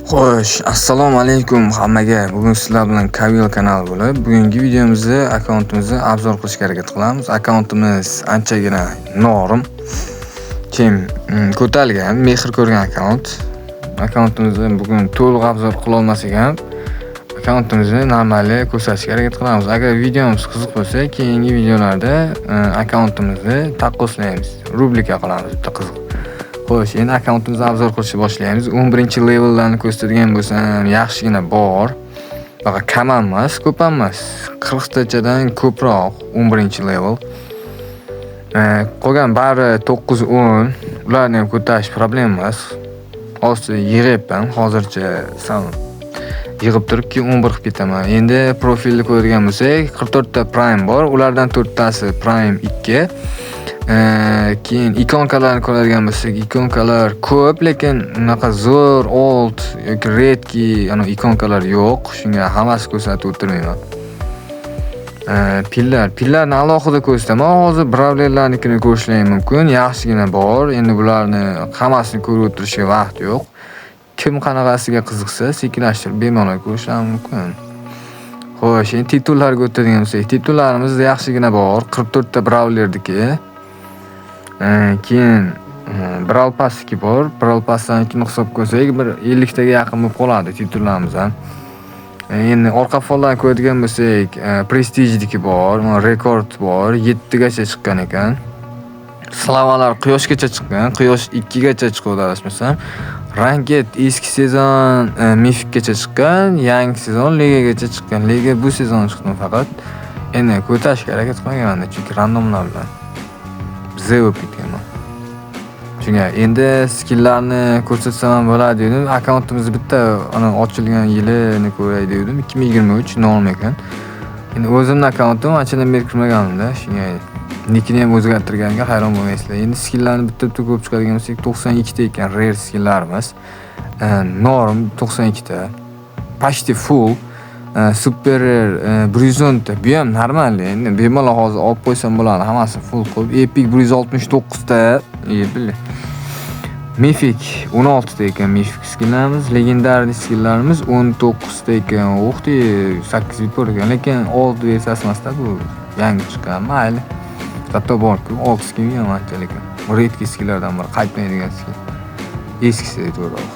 Xo'sh, assalomu alaykum hammaga. Bugun sizlar bilan Kavil kanali bo'lib, bugungi videomizda akkauntimizni obzor qilishga harakat qilamiz. Akkauntimiz anchagina norim. Ko'talgan, mehr ko'rgan akkaunt. Akkauntimizni bugun to'liq obzor qila olmasak ham, akkauntimizni normali ko'rsatishga harakat qilamiz. Agar videomiz qiziq bo'lsa, keyingi videolarda akkauntimizni taqqoslaymiz. Rubrika qilamiz bitta qiziq. Xo'sh, endi akkauntimizni obzor qilishni boshlaymiz. 11-levellarni ko'rsatadigan bo'lsam, yaxshigina bor. Faqat kam emas, ko'p emas. 40 tachadan ko'proq 11-level. Qolgan bari 9-10. Ularni ham ko'tarish problem emas. Hozir yig'ibman, hozircha sal yig'ib turib keyin 11 qilib ketaman. Endi profilni ko'radigan bo'lsak, 44 ta prime bor. Ulardan 4 tasi prime 2. Keyin ikonkalarni ko'radigan bo'lsak, ikonkalar ko'p, lekin unaqa zo'r old yoki redki ikonkalar yo'q. Shunga hammasi ko'rsatib o'tirmayman. Pillarni alohida ko'rsataman. Hozir brawlerlarnikini ko'rishlaring mumkin. Yaxshigina bor. Endi bularni hammasini ko'rib o'tirishga vaqt yo'q. Kim qanaqasiga qiziqsa, sekinlashtirib bemalol ko'rishlari mumkin. Xo'sh, endi titullarga o'tadigan bo'lsak, titullarimiz yaxshigina bor. 44 ta brawlerdiki. Keyin Brawl Pass'ki bor. Brawl Pass'dan hisob ko'rsak, bir 50 taga yaqin bo'lib qoladi titullarimiz ham. Endi orqa fonlarni ko'radigan bo'lsak, Prestige'diki bor, rekord bor, 7 gacha chiqqan ekan. Slavalar quyoshgacha chiqqan, quyosh 2 gacha chiqadi adashmasam. Ranked eski sezon Mythicgacha chiqqan, yangi sezon Ligagacha chiqqan. Liga bu sezon chiqdi faqat. Endi ko'tarishga harakat qilmaganman, chunki randomlar bilan biza bo'lib ketganman. Shunga endi skilllarni ko'rsatsam ham bo'ladi dedim. Akkauntimiz bitta ochilgan yilini ko'ray dedim. 2023 nom ekan. Endi o'zimning akkauntim anchadan beri kirmaganimda, shunga nickni ham o'zgartirganiga hayron bo'lmaysizlar. Endi skilllarni bitta ko'p chiqadigan bo'lsak, 92 ta ekan rare skillarimiz. Norm 92 ta. Почти full. Super Brizonta bu ham normal endi bemalol hozir olib qo'ysam bo'ladi, hammasi full qilib. Epic 169 ta, bildi. Mythic 16 ta ekan Mythic skilllarimiz, legendarniy skillarimiz 19 ta ekan. O'xti 8 bit bor ekan, lekin old versiyasi emasda bu yangi chiqqan, mayli. Hatto bor-ku, old skill ham anchalik. Redki skillardan biri qaytmaydigan skill. Eskisi to'g'ri.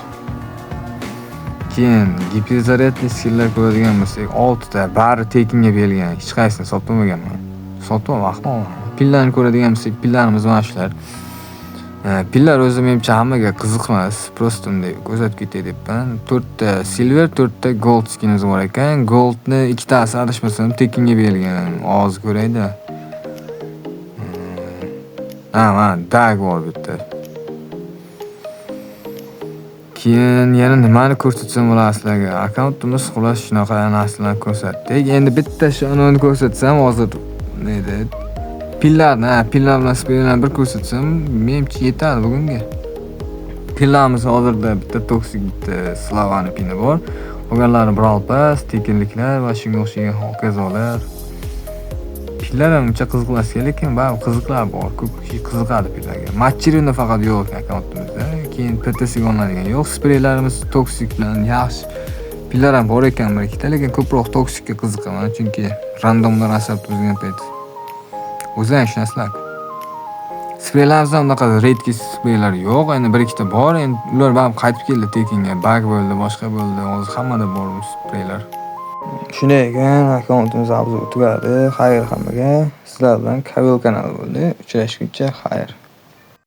Keyin giperzaryadli skilllar ko'radigan bo'lsak, 6 ta bari tekinga berilgan. Hech qaysini sotmaganman. Sotib vaqtman. Pillarni ko'radigan bo'lsak, pillarimiz mana shular. Pillar o'zi menimcha hammaga qiziq emas. Prosta unday ko'rsatib ketay debman. 4 ta silver, 4 ta gold skinimiz bor ekan. Goldni 2 tasi adashmasam tekinga berilgan. Hozir ko'rayda. Mana dag bor bitta. Keyin yana nimani ko'rsatsam bo'ladi sizlarga? Akkauntimiz xullas shunaqa narsalarni ko'rsatdik. Endi bitta shuni ko'rsatsam hozir neydi? Pillar bilan spellarni bir ko'rsatsam, menimcha yetadi bugunga. Pillarimiz hozirda bitta toksik, bitta Slavani pini bor. Qolganlari Brawl Pass, tekinliklar va shunga o'xshagan hokazolar. Pillar ham uncha qiziq emas, lekin baribir qiziqlar bor. Ko'p kishi qiziqadi pillarga. Matchirina faqat yo'q akkauntimizda. Keyin PTS'ga olinadigan yo'q. Spreylarimiz toksik bilan yaxshi. Pillar ham bor ekan bir ikkita, lekin ko'proq toksikka qiziqaman, chunki randomlar asab tuzgan payt. O'zi ham shunasilar. Spreylarimizda unaqa redki spreylar yo'q, endi bir ikkita bor. Endi ular baribir qaytib keldi tekinga. Bug bo'ldi, boshqa bo'ldi. Hozir hammada bor bu spreylar. Shunday ekan, akkauntimiz obzor tugadi. Xayr hammaga. Sizlar bilan Kavil kanali bo'ldi. Uchrashguncha xayr.